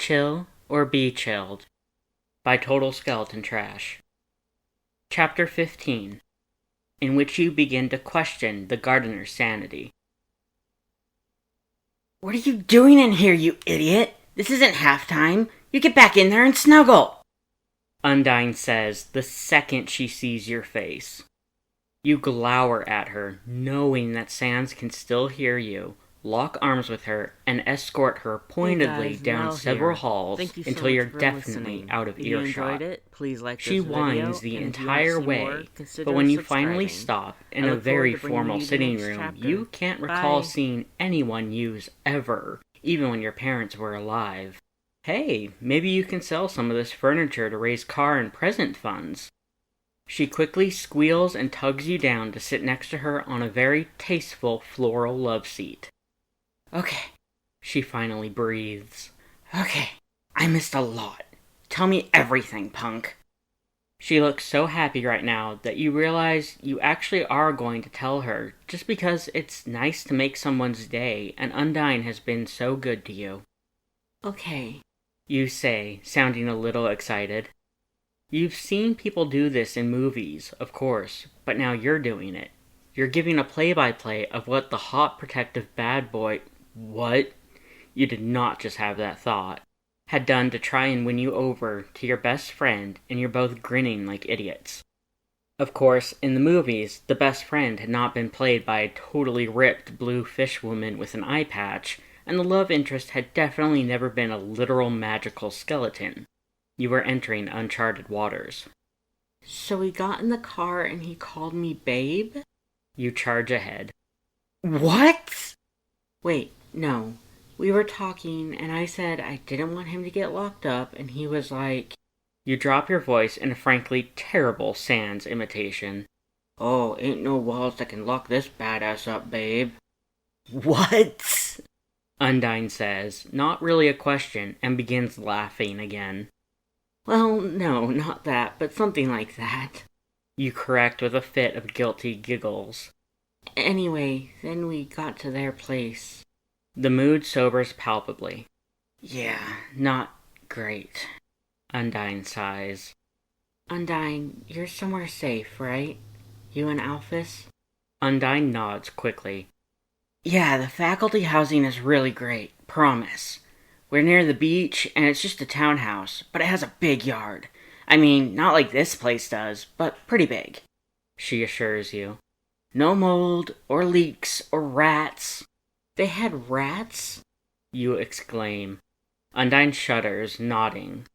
Chill or Be Chilled by TotalSkeletonTrash. Chapter 15, in which you begin to question the gardener's sanity. What are you doing in here, you idiot? This isn't halftime. You get back in there and snuggle. Undyne says the second she sees your face. You glower at her, knowing that Sans can still hear you, lock arms with her, and escort her pointedly down several halls until you're definitely out of earshot. Please like She whines the entire way, but when you finally stop in a very formal sitting room, you can't recall seeing anyone use ever, even when your parents were alive. Hey, maybe you can sell some of this furniture to raise car and present funds. She quickly squeals and tugs you down to sit next to her on a very tasteful floral love seat. Okay, she finally breathes. Okay, I missed a lot. Tell me everything, punk. She looks so happy right now that you realize you actually are going to tell her, just because it's nice to make someone's day, and Undyne has been so good to you. Okay, you say, sounding a little excited. You've seen people do this in movies, of course, but now you're doing it. You're giving a play-by-play of what the hot protective bad boy... What? You did not just have that thought. Had done to try and win you over to your best friend, and you're both grinning like idiots. Of course, in the movies, the best friend had not been played by a totally ripped blue fish woman with an eye patch, and the love interest had definitely never been a literal magical skeleton. You were entering uncharted waters. So we got in the car and he called me babe? You charge ahead. What? Wait, no. We were talking and I said I didn't want him to get locked up and he was like... You drop your voice in a frankly terrible Sans imitation. Oh, ain't no walls that can lock this badass up, babe. What? Undyne says, not really a question, and begins laughing again. Well, no, not that, but something like that. You correct with a fit of guilty giggles. Anyway, then we got to their place. The mood sobers palpably. Yeah, not great. Undyne sighs. Undyne, you're somewhere safe, right? You and Alphys? Undyne nods quickly. Yeah, the faculty housing is really great, promise. We're near the beach, and it's just a townhouse, but it has a big yard. I mean, not like this place does, but pretty big. She assures you. No mold, or leaks, or rats. They had rats? You exclaim. Undyne shudders, nodding.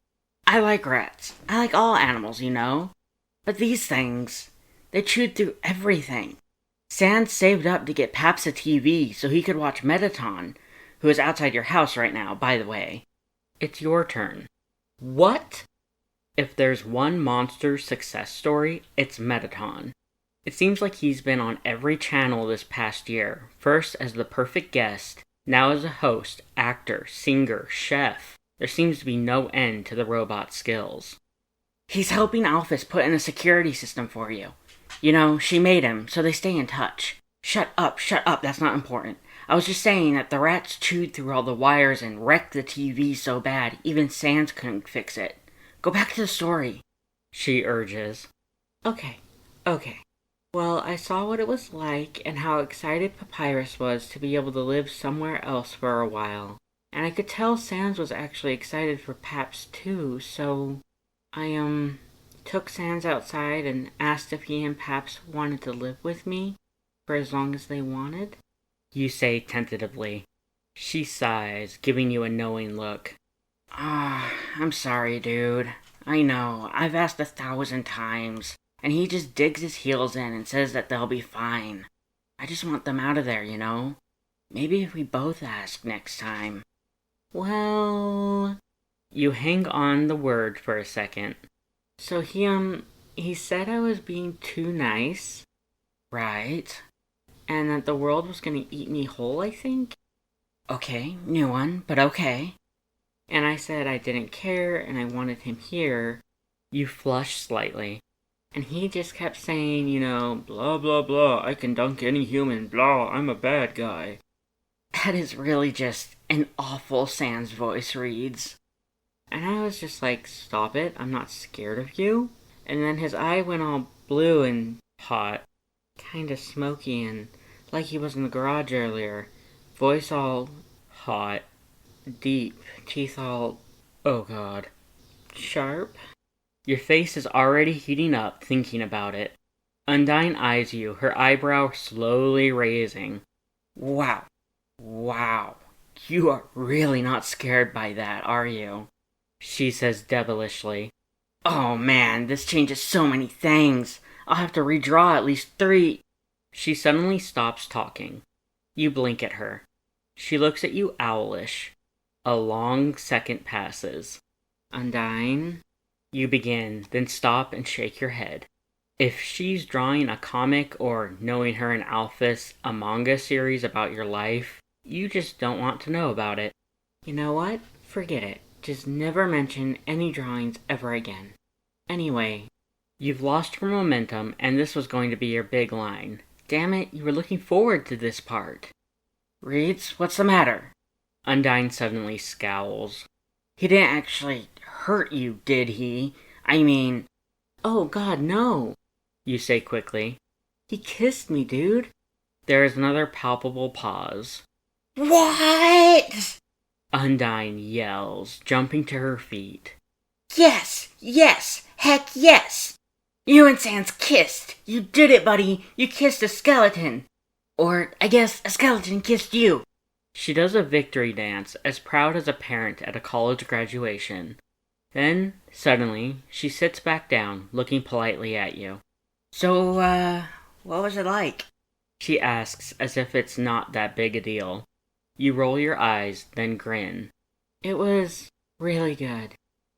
I like rats. I like all animals, you know. But these things, they chewed through everything. Sans saved up to get Paps a TV so he could watch Metaton, who is outside your house right now, by the way. It's your turn. What? If there's one monster success story, it's Metaton. It seems like he's been on every channel this past year, first as the perfect guest, now as a host, actor, singer, chef. There seems to be no end to the robot's skills. He's helping Alphys put in a security system for you. You know, she made him, so they stay in touch. Shut up, that's not important. I was just saying that the rats chewed through all the wires and wrecked the TV so bad, even Sans couldn't fix it. Go back to the story. She urges. Okay. Well, I saw what it was like and how excited Papyrus was to be able to live somewhere else for a while. And I could tell Sans was actually excited for Paps too, so I, took Sans outside and asked if he and Paps wanted to live with me for as long as they wanted. You say tentatively. She sighs, giving you a knowing look. I'm sorry, dude. I know, I've asked 1,000 times, and he just digs his heels in and says that they'll be fine. I just want them out of there, you know? Maybe if we both ask next time. Well... You hang on the word for a second. So he said I was being too nice. Right. And that the world was gonna eat me whole, I think? Okay, new one, but okay. And I said I didn't care and I wanted him here. You flush slightly. And he just kept saying, you know, blah blah blah, I can dunk any human, blah, I'm a bad guy. That is really just an awful Sans voice reads. And I was just like, stop it, I'm not scared of you. And then his eye went all blue and hot, kinda smoky and like he was in the garage earlier. Voice all hot, deep, teeth all, oh god, sharp. Your face is already heating up thinking about it. Undyne eyes you, her eyebrow slowly raising. Wow. You are really not scared by that, are you? She says devilishly. Oh man, this changes so many things. I'll have to redraw at least 3. She suddenly stops talking. You blink at her. She looks at you owlish. A long second passes. Undyne? You begin, then stop and shake your head. If she's drawing a comic or, knowing her in Alphys, a manga series about your life, you just don't want to know about it. You know what? Forget it. Just never mention any drawings ever again. Anyway. You've lost your momentum, and this was going to be your big line. Damn it, you were looking forward to this part. Reeds, what's the matter? Undyne suddenly scowls. He didn't actually hurt you, did he? I mean... Oh god, no. You say quickly. He kissed me, dude. There is another palpable pause. What? Undyne yells, jumping to her feet. Yes! Heck yes! You and Sans kissed! You did it, buddy! You kissed a skeleton! Or, I guess, a skeleton kissed you! She does a victory dance, as proud as a parent at a college graduation. Then, suddenly, she sits back down, looking politely at you. So, what was it like? She asks, as if it's not that big a deal. You roll your eyes, then grin. It was really good.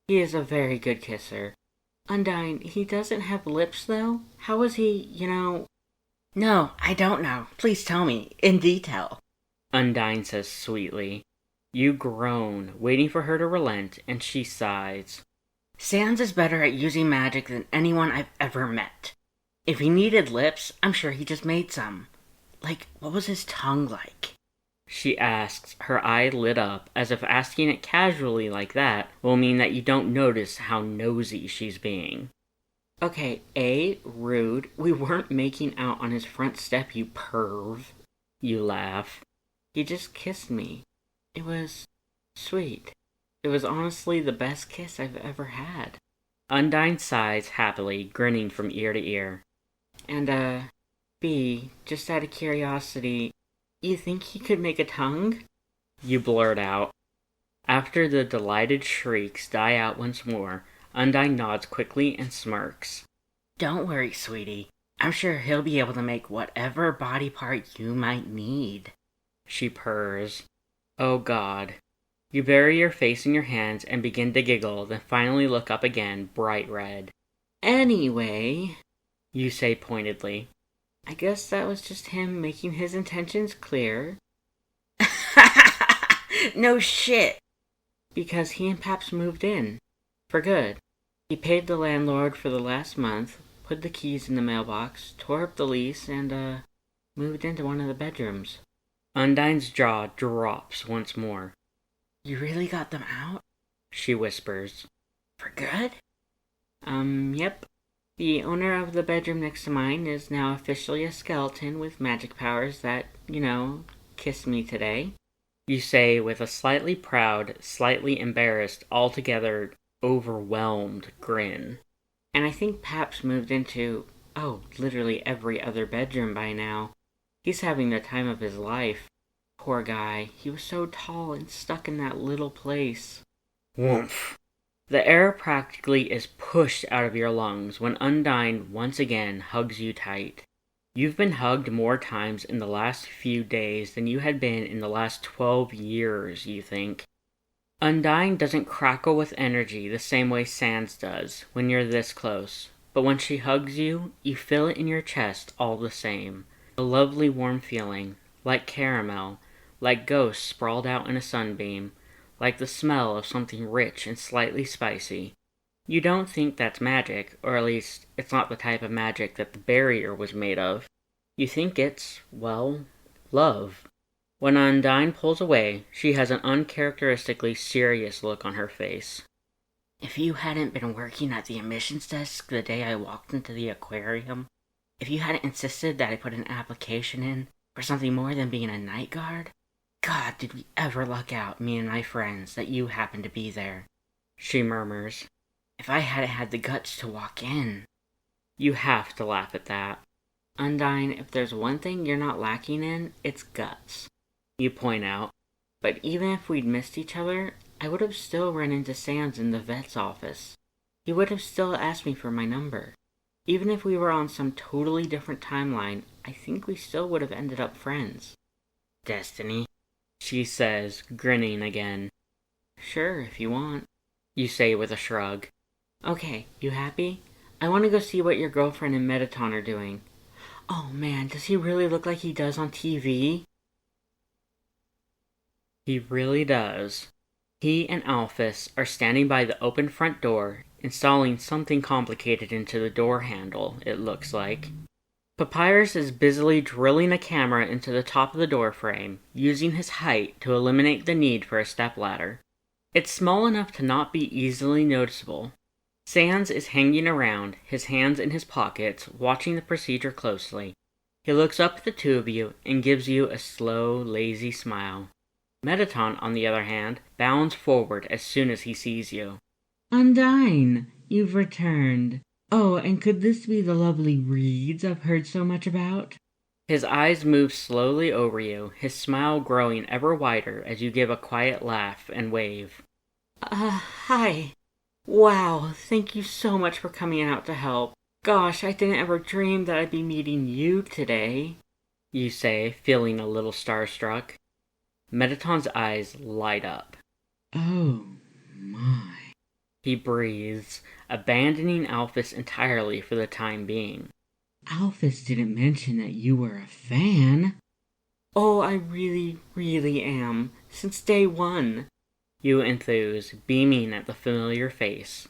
He is a very good kisser. Undyne, he doesn't have lips, though? How was he, No, I don't know. Please tell me, in detail. Undyne says sweetly. You groan, waiting for her to relent, and she sighs. Sans is better at using magic than anyone I've ever met. If he needed lips, I'm sure he just made some. Like, what was his tongue like? She asks, her eye lit up, as if asking it casually like that will mean that you don't notice how nosy she's being. Okay, A, rude. We weren't making out on his front step, you perv. You laugh. He just kissed me. It was sweet. It was honestly the best kiss I've ever had. Undyne sighs happily, grinning from ear to ear. And, B, just out of curiosity, you think he could make a tongue? You blurt out. After the delighted shrieks die out once more, Undyne nods quickly and smirks. Don't worry, sweetie. I'm sure he'll be able to make whatever body part you might need. She purrs. Oh God. You bury your face in your hands and begin to giggle, then finally look up again, bright red. Anyway, you say pointedly. I guess that was just him making his intentions clear. No shit! Because he and Paps moved in. For good. He paid the landlord for the last month, put the keys in the mailbox, tore up the lease, and, moved into one of the bedrooms. Undyne's jaw drops once more. You really got them out? She whispers. For good? Yep. The owner of the bedroom next to mine is now officially a skeleton with magic powers that, kissed me today. You say with a slightly proud, slightly embarrassed, altogether overwhelmed grin. And I think Paps moved into, literally every other bedroom by now. He's having the time of his life. Poor guy, he was so tall and stuck in that little place. Woomph. The air practically is pushed out of your lungs when Undyne once again hugs you tight. You've been hugged more times in the last few days than you had been in the last 12 years, you think. Undyne doesn't crackle with energy the same way Sans does when you're this close, but when she hugs you, you feel it in your chest all the same. A lovely warm feeling, like caramel, like ghosts sprawled out in a sunbeam, like the smell of something rich and slightly spicy. You don't think that's magic, or at least it's not the type of magic that the barrier was made of. You think it's, love. When Undyne pulls away, she has an uncharacteristically serious look on her face. If you hadn't been working at the admissions desk the day I walked into the aquarium, if you hadn't insisted that I put an application in for something more than being a night guard, God, did we ever luck out, me and my friends, that you happened to be there. She murmurs. If I hadn't had the guts to walk in. You have to laugh at that. Undyne, if there's one thing you're not lacking in, it's guts. You point out. But even if we'd missed each other, I would have still run into Sans in the vet's office. He would have still asked me for my number. Even if we were on some totally different timeline, I think we still would have ended up friends. Destiny, she says, grinning again. Sure, if you want. You say with a shrug. Okay, you happy? I want to go see what your girlfriend and Mettaton are doing. Oh man, does he really look like he does on TV? He really does. He and Alphys are standing by the open front door, installing something complicated into the door handle, it looks like. Papyrus is busily drilling a camera into the top of the door frame, using his height to eliminate the need for a stepladder. It's small enough to not be easily noticeable. Sans is hanging around, his hands in his pockets, watching the procedure closely. He looks up at the two of you and gives you a slow, lazy smile. Mettaton, on the other hand, bounds forward as soon as he sees you. Undyne, you've returned. Oh, and could this be the lovely reeds I've heard so much about? His eyes move slowly over you, his smile growing ever wider as you give a quiet laugh and wave. Hi. Wow, thank you so much for coming out to help. Gosh, I didn't ever dream that I'd be meeting you today. You say, feeling a little starstruck. Mettaton's eyes light up. Oh, my. He breathes, abandoning Alphys entirely for the time being. Alphys didn't mention that you were a fan. Oh, I really, really am. Since day one. You enthuse, beaming at the familiar face.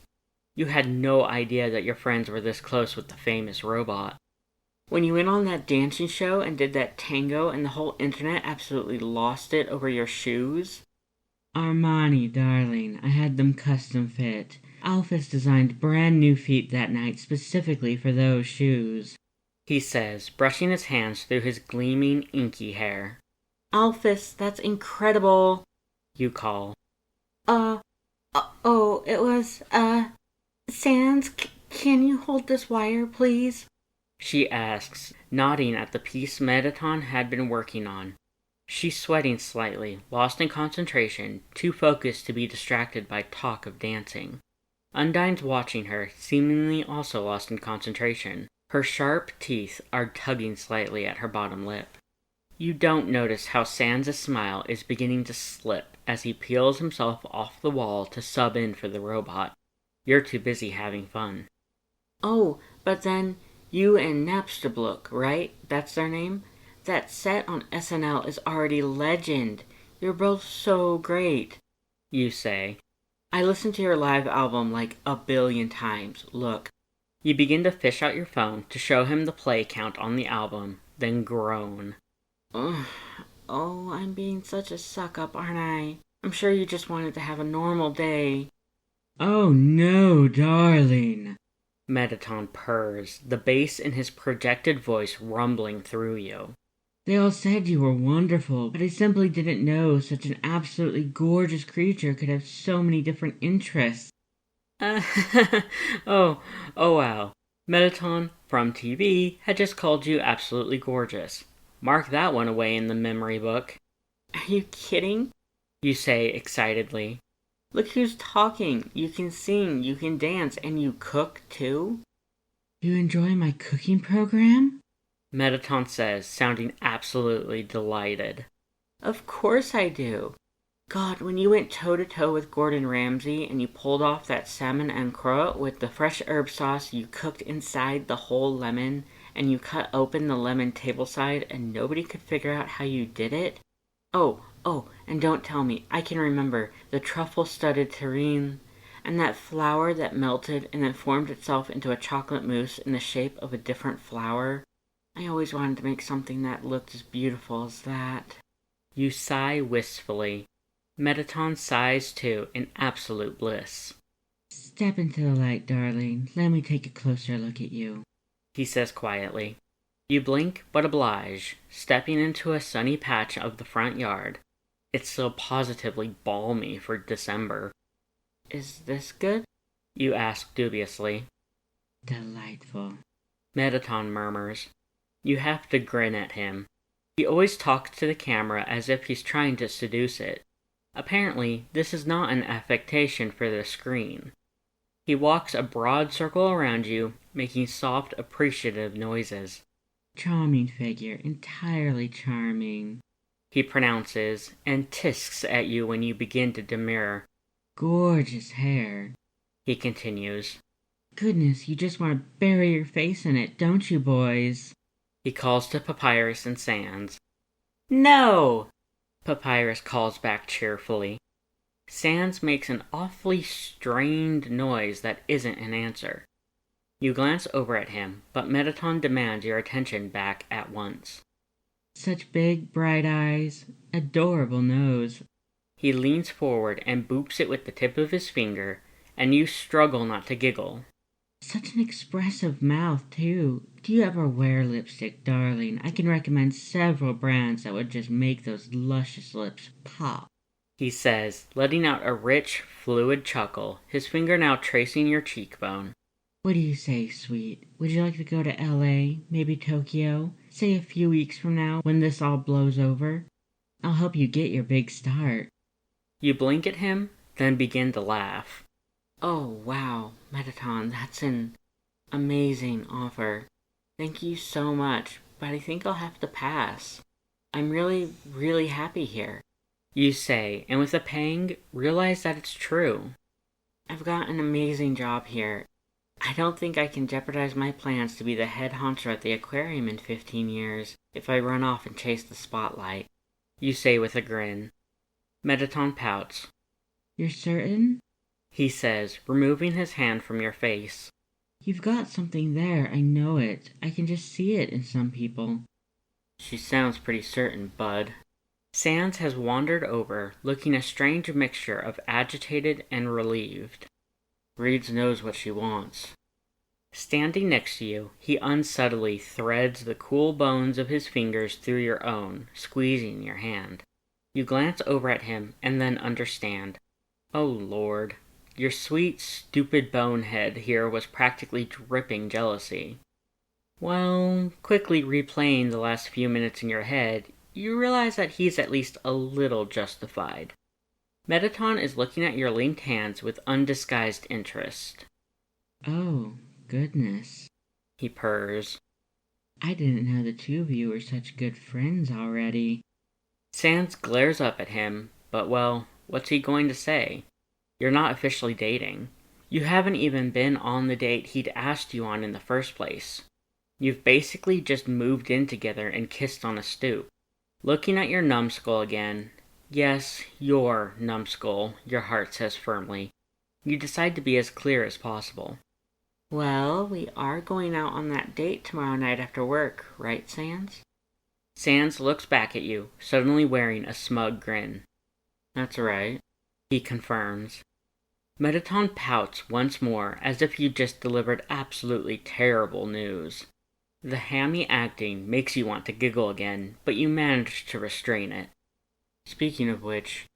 You had no idea that your friends were this close with the famous robot. When you went on that dancing show and did that tango and the whole internet absolutely lost it over your shoes? Armani, darling, I had them custom fit. Alphys designed brand new feet that night specifically for those shoes. He says, brushing his hands through his gleaming, inky hair. Alphys, that's incredible. You call. It was, Sans, can you hold this wire, please? She asks, nodding at the piece Mettaton had been working on. She's sweating slightly, lost in concentration, too focused to be distracted by talk of dancing. Undyne's watching her, seemingly also lost in concentration. Her sharp teeth are tugging slightly at her bottom lip. You don't notice how Sans' smile is beginning to slip as he peels himself off the wall to sub in for the robot. You're too busy having fun. Oh, but then you and Napstablook, right? That's their name? That set on SNL is already legend. You're both so great. You say. I listened to your live album like 1 billion times. Look. You begin to fish out your phone to show him the play count on the album, then groan. Oh, I'm being such a suck-up, aren't I? I'm sure you just wanted to have a normal day. Oh no, darling. Mettaton purrs, the bass in his projected voice rumbling through you. They all said you were wonderful, but I simply didn't know such an absolutely gorgeous creature could have so many different interests. Oh wow. Mettaton, from TV, had just called you absolutely gorgeous. Mark that one away in the memory book. Are you kidding? You say excitedly. Look who's talking. You can sing, you can dance, and you cook too? You enjoy my cooking program? Mettaton says, sounding absolutely delighted. Of course I do. God, when you went toe-to-toe with Gordon Ramsay and you pulled off that salmon en croix with the fresh herb sauce you cooked inside the whole lemon, and you cut open the lemon tableside and nobody could figure out how you did it? Oh, and don't tell me, I can remember the truffle-studded terrine, and that flour that melted and then formed itself into a chocolate mousse in the shape of a different flower. I always wanted to make something that looked as beautiful as that. You sigh wistfully. Mettaton sighs too, in absolute bliss. Step into the light, darling. Let me take a closer look at you, he says quietly. You blink but oblige, stepping into a sunny patch of the front yard. It's so positively balmy for December. Is this good? You ask dubiously. Delightful, Mettaton murmurs. You have to grin at him. He always talks to the camera as if he's trying to seduce it. Apparently, this is not an affectation for the screen. He walks a broad circle around you, making soft, appreciative noises. Charming figure, entirely charming, he pronounces, and tisks at you when you begin to demur. Gorgeous hair, he continues. Goodness, you just want to bury your face in it, don't you, boys? He calls to Papyrus and Sans. No! Papyrus calls back cheerfully. Sans makes an awfully strained noise that isn't an answer. You glance over at him, but Mettaton demands your attention back at once. Such big, bright eyes, adorable nose. He leans forward and boops it with the tip of his finger, and you struggle not to giggle. Such an expressive mouth, too. Do you ever wear lipstick, darling? I can recommend several brands that would just make those luscious lips pop, he says, letting out a rich, fluid chuckle, his finger now tracing your cheekbone. What do you say, sweet? Would you like to go to LA, maybe Tokyo? Say a few weeks from now, when this all blows over? I'll help you get your big start. You blink at him, then begin to laugh. Oh, wow, Mettaton, that's an amazing offer. Thank you so much, but I think I'll have to pass. I'm really, really happy here, you say, and with a pang, realize that it's true. I've got an amazing job here. I don't think I can jeopardize my plans to be the head honcho at the aquarium in 15 years if I run off and chase the spotlight, you say with a grin. Mettaton pouts. You're certain? He says, removing his hand from your face. You've got something there, I know it. I can just see it in some people. She sounds pretty certain, bud. Sans has wandered over, looking a strange mixture of agitated and relieved. Reeds knows what she wants. Standing next to you, he unsubtly threads the cool bones of his fingers through your own, squeezing your hand. You glance over at him and then understand. Oh Lord, your sweet, stupid bonehead here was practically dripping jealousy. Well, quickly replaying the last few minutes in your head, you realize that he's at least a little justified. Mettaton is looking at your linked hands with undisguised interest. Oh, goodness, he purrs. I didn't know the two of you were such good friends already. Sans glares up at him, but well, what's he going to say? You're not officially dating. You haven't even been on the date he'd asked you on in the first place. You've basically just moved in together and kissed on a stoop. Looking at your numbskull again, yes, your numbskull, your heart says firmly, you decide to be as clear as possible. Well, we are going out on that date tomorrow night after work, right, Sans? Sans looks back at you, suddenly wearing a smug grin. That's right, he confirms. Mettaton pouts once more as if you just delivered absolutely terrible news. The hammy acting makes you want to giggle again, but you manage to restrain it. Speaking of which,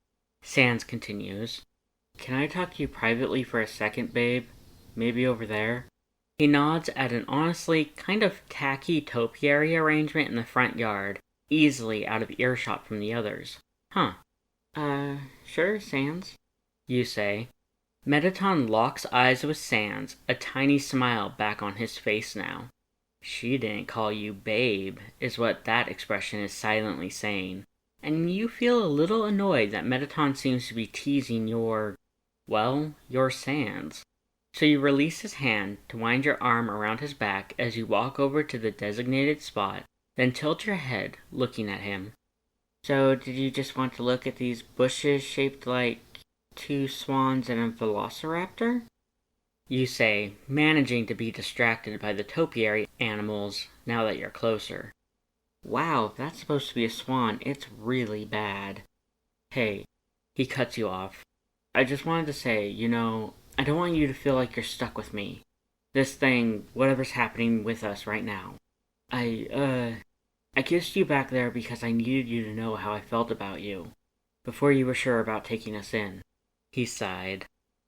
Sans continues, can I talk to you privately for a second, babe? Maybe over there? He nods at an honestly kind of tacky topiary arrangement in the front yard, easily out of earshot from the others. Huh. Sure, Sans, you say. Mettaton locks eyes with Sans, a tiny smile back on his face now. She didn't call you babe, is what that expression is silently saying. And you feel a little annoyed that Mettaton seems to be teasing your Sans. So you release his hand to wind your arm around his back as you walk over to the designated spot, then tilt your head, looking at him. So, did you just want to look at these bushes shaped like two swans and a velociraptor? You say, managing to be distracted by the topiary animals now that you're closer. Wow, if that's supposed to be a swan, it's really bad. Hey, he cuts you off. I just wanted to say, I don't want you to feel like you're stuck with me. This thing, whatever's happening with us right now. I kissed you back there because I needed you to know how I felt about you, before you were sure about taking us in. He sighed.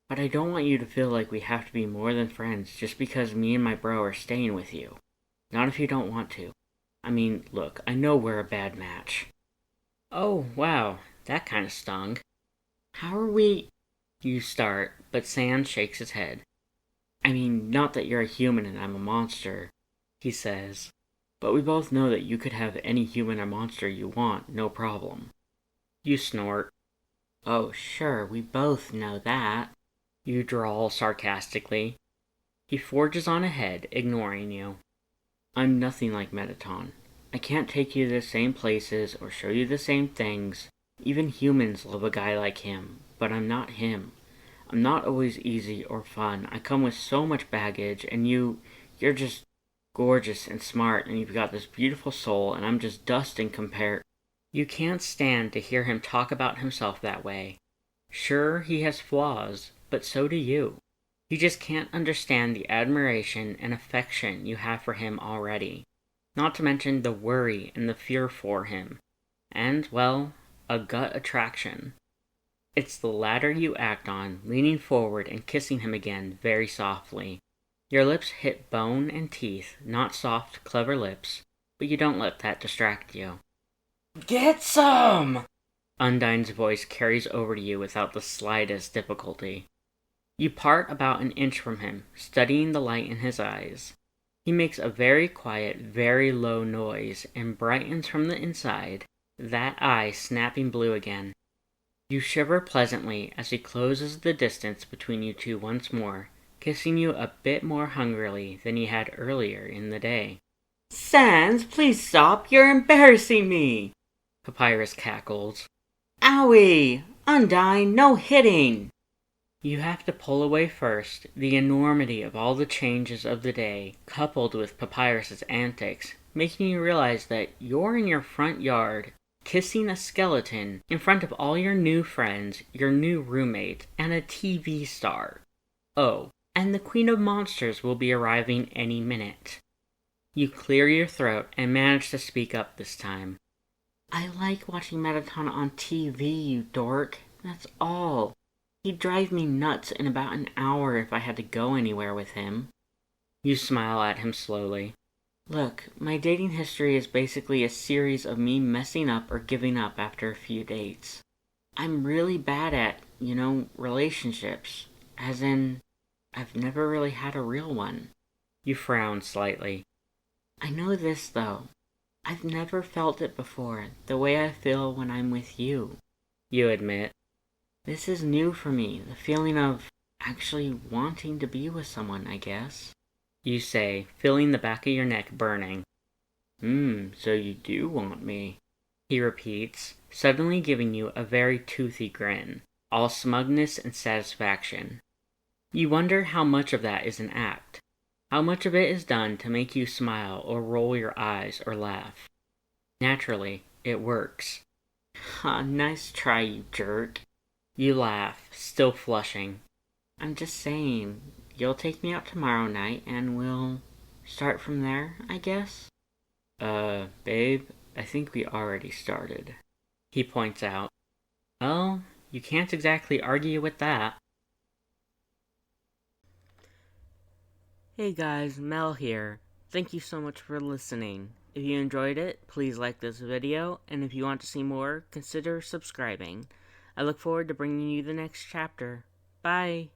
But I don't want you to feel like we have to be more than friends just because me and my bro are staying with you. Not if you don't want to. I mean, look, I know we're a bad match. Oh, wow, that kind of stung. How are we... You start, but Sans shakes his head. I mean, not that you're a human and I'm a monster, he says. But we both know that you could have any human or monster you want, no problem. You snort. Oh, sure, we both know that. You drawl sarcastically. He forges on ahead, ignoring you. I'm nothing like Metaton. I can't take you to the same places or show you the same things. Even humans love a guy like him, but I'm not him. I'm not always easy or fun. I come with so much baggage, and you're just gorgeous and smart, and you've got this beautiful soul, and I'm just dust in compare. You can't stand to hear him talk about himself that way. Sure, he has flaws, but so do you. You just can't understand the admiration and affection you have for him already. Not to mention the worry and the fear for him. And, well, a gut attraction. It's the latter you act on, leaning forward and kissing him again very softly. Your lips hit bone and teeth, not soft, clever lips, but you don't let that distract you. Get some! Undyne's voice carries over to you without the slightest difficulty. You part about an inch from him, studying the light in his eyes. He makes a very quiet, very low noise and brightens from the inside, that eye snapping blue again. You shiver pleasantly as he closes the distance between you two once more, kissing you a bit more hungrily than he had earlier in the day. Sans, please stop, you're embarrassing me! Papyrus cackles. Owie! Undyne, no hitting! You have to pull away first. The enormity of all the changes of the day, coupled with Papyrus's antics, making you realize that you're in your front yard, kissing a skeleton in front of all your new friends, your new roommate, and a TV star. Oh, and the Queen of Monsters will be arriving any minute. You clear your throat and manage to speak up this time. I like watching Metaton on TV, you dork. That's all. He'd drive me nuts in about an hour if I had to go anywhere with him. You smile at him slowly. Look, my dating history is basically a series of me messing up or giving up after a few dates. I'm really bad at, relationships. As in, I've never really had a real one. You frown slightly. I know this, though. I've never felt it before, the way I feel when I'm with you. You admit. This is new for me, the feeling of actually wanting to be with someone, I guess. You say, feeling the back of your neck burning. So you do want me. He repeats, suddenly giving you a very toothy grin, all smugness and satisfaction. You wonder how much of that is an act. How much of it is done to make you smile or roll your eyes or laugh. Naturally, it works. Ha, nice try, you jerk. You laugh, still flushing. I'm just saying, you'll take me out tomorrow night and we'll start from there, I guess? Babe, I think we already started. He points out. Well, you can't exactly argue with that. Hey guys, Mel here. Thank you so much for listening. If you enjoyed it, please like this video, and if you want to see more, consider subscribing. I look forward to bringing you the next chapter. Bye!